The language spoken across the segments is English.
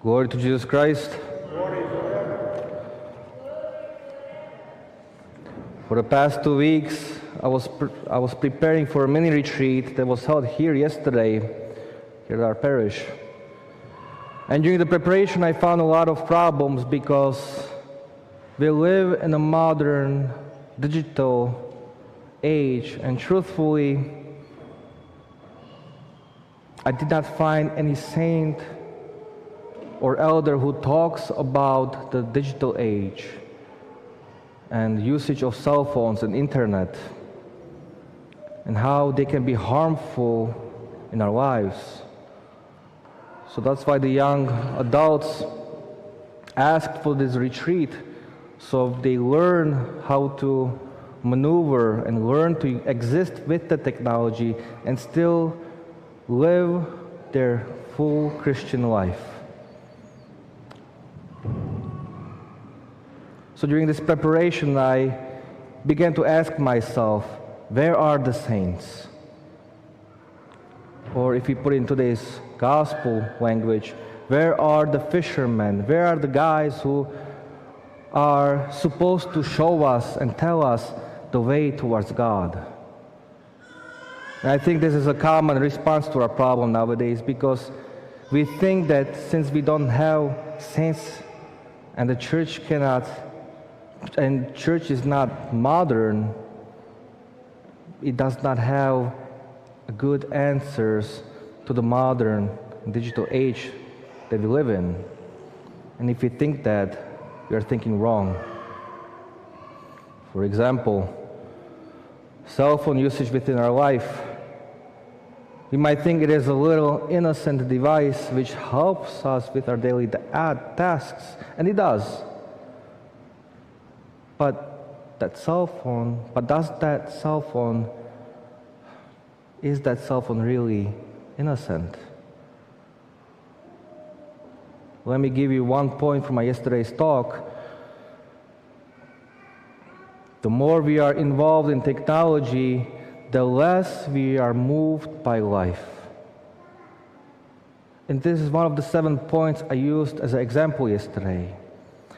Glory to Jesus Christ. For the past 2 weeks, I was preparing for a mini retreat that was held here yesterday, here at our parish. And during the preparation, I found a lot of problems because we live in a modern, digital age, and truthfully, I did not find any saint or elder who talks about the digital age and usage of cell phones and internet and how they can be harmful in our lives. So that's why the young adults asked for this retreat, so they learn how to maneuver and learn to exist with the technology and still live their full Christian life. So during this preparation, I began to ask myself, where are the saints? Or if we put in today's gospel language, where are the fishermen? Where are the guys who are supposed to show us and tell us the way towards God? And I think this is a common response to our problem nowadays, because we think that since we don't have saints and the church cannot, and church is not modern, it does not have good answers to the modern digital age that we live in. And if we think that, we are thinking wrong. For example, cell phone usage within our life. We might think it is a little innocent device which helps us with our daily tasks, and it does. But does that cell phone, is that cell phone really innocent? Let me give you one point from my yesterday's talk. The more we are involved in technology, the less we are moved by life. And this is one of the 7 points I used as an example yesterday.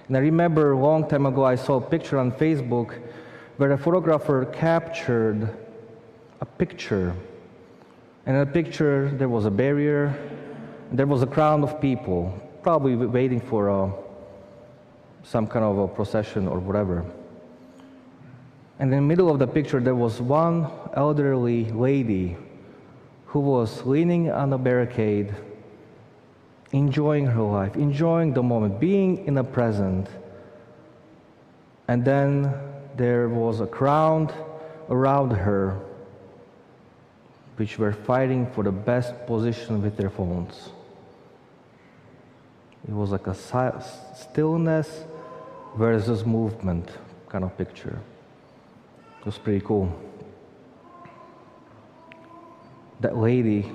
And I remember a long time ago I saw a picture on Facebook where a photographer captured a picture. And in the picture there was a barrier, and there was a crowd of people, probably waiting for some kind of a procession or whatever. And in the middle of the picture there was one elderly lady who was leaning on a barricade, enjoying her life, enjoying the moment, being in the present. And then there was a crowd around her which were fighting for the best position with their phones. It was like a stillness versus movement kind of picture. It was pretty cool. That lady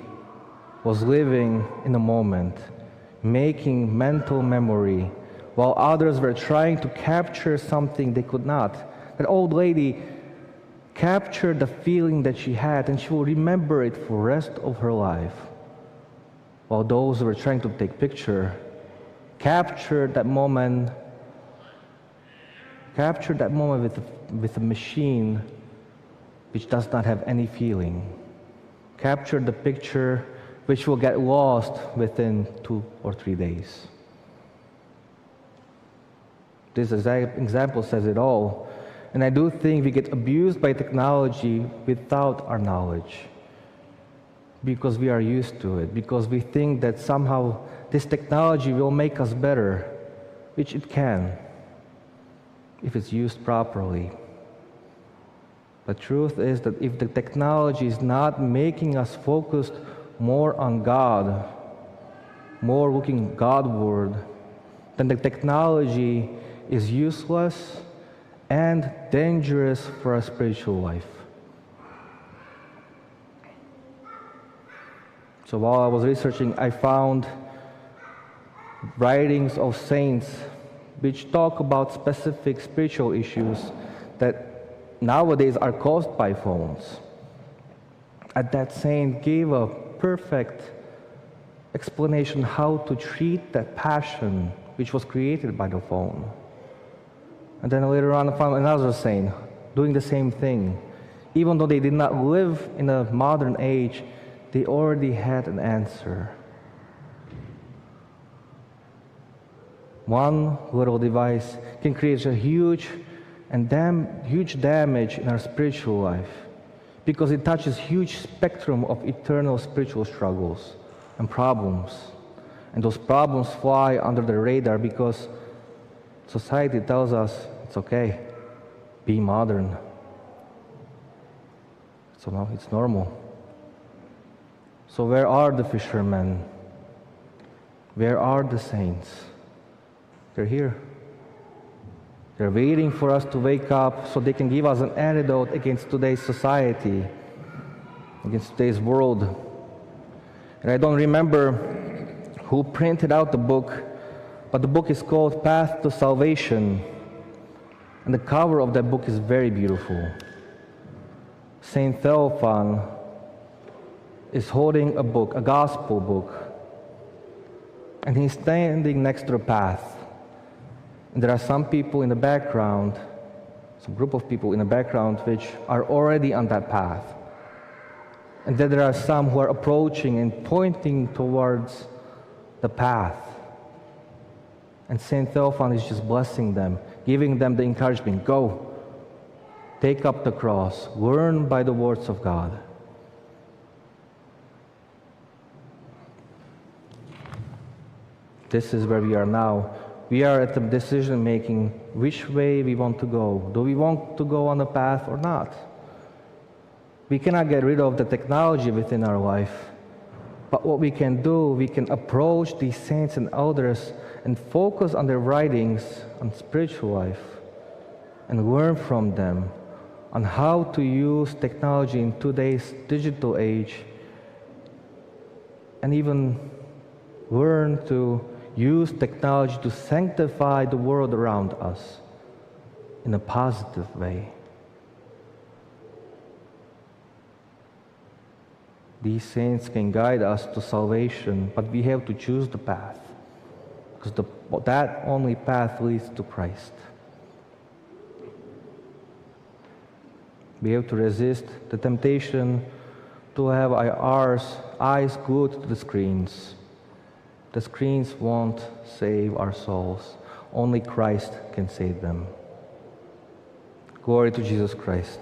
was living in the moment, making mental memory, while others were trying to capture something they could not. That old lady captured the feeling that she had, and she will remember it for the rest of her life. While those who were trying to take picture captured that moment with a machine which does not have any feeling. Captured the picture which will get lost within 2 or 3 days. This example says it all. And I do think we get abused by technology without our knowledge, because we are used to it, because we think that somehow this technology will make us better, which it can, if it's used properly. The truth is that if the technology is not making us focused more on God, more looking Godward, then the technology is useless and dangerous for our spiritual life. So while I was researching, I found writings of saints which talk about specific spiritual issues that nowadays are caused by phones. And that saint gave a perfect explanation how to treat that passion which was created by the phone. And then later on, I found another saint doing the same thing. Even though they did not live in a modern age, they already had an answer. One little device can create a huge damage in our spiritual life because it touches huge spectrum of eternal spiritual struggles and problems. And those problems fly under the radar because society tells us it's okay, be modern. So now it's normal. So where are the fishermen? Where are the saints? They're here. They're waiting for us to wake up so they can give us an antidote against today's society, against today's world. And I don't remember who printed out the book, but the book is called Path to Salvation. And the cover of that book is very beautiful. Saint Theophan is holding a book, a gospel book, and he's standing next to the path. And there are some people in the background, some group of people in the background which are already on that path. And then there are some who are approaching and pointing towards the path. And Saint Theophan is just blessing them, giving them the encouragement, go, take up the cross, learn by the words of God. This is where we are now. We are at the decision making which way we want to go. Do we want to go on the path or not? We cannot get rid of the technology within our life. But what we can do, we can approach these saints and elders and focus on their writings on spiritual life and learn from them on how to use technology in today's digital age and even learn to use technology to sanctify the world around us in a positive way. These saints can guide us to salvation, but we have to choose the path, because that only path leads to Christ. We have to resist the temptation to have our eyes glued to the screens. The screens won't save our souls. Only Christ can save them. Glory to Jesus Christ.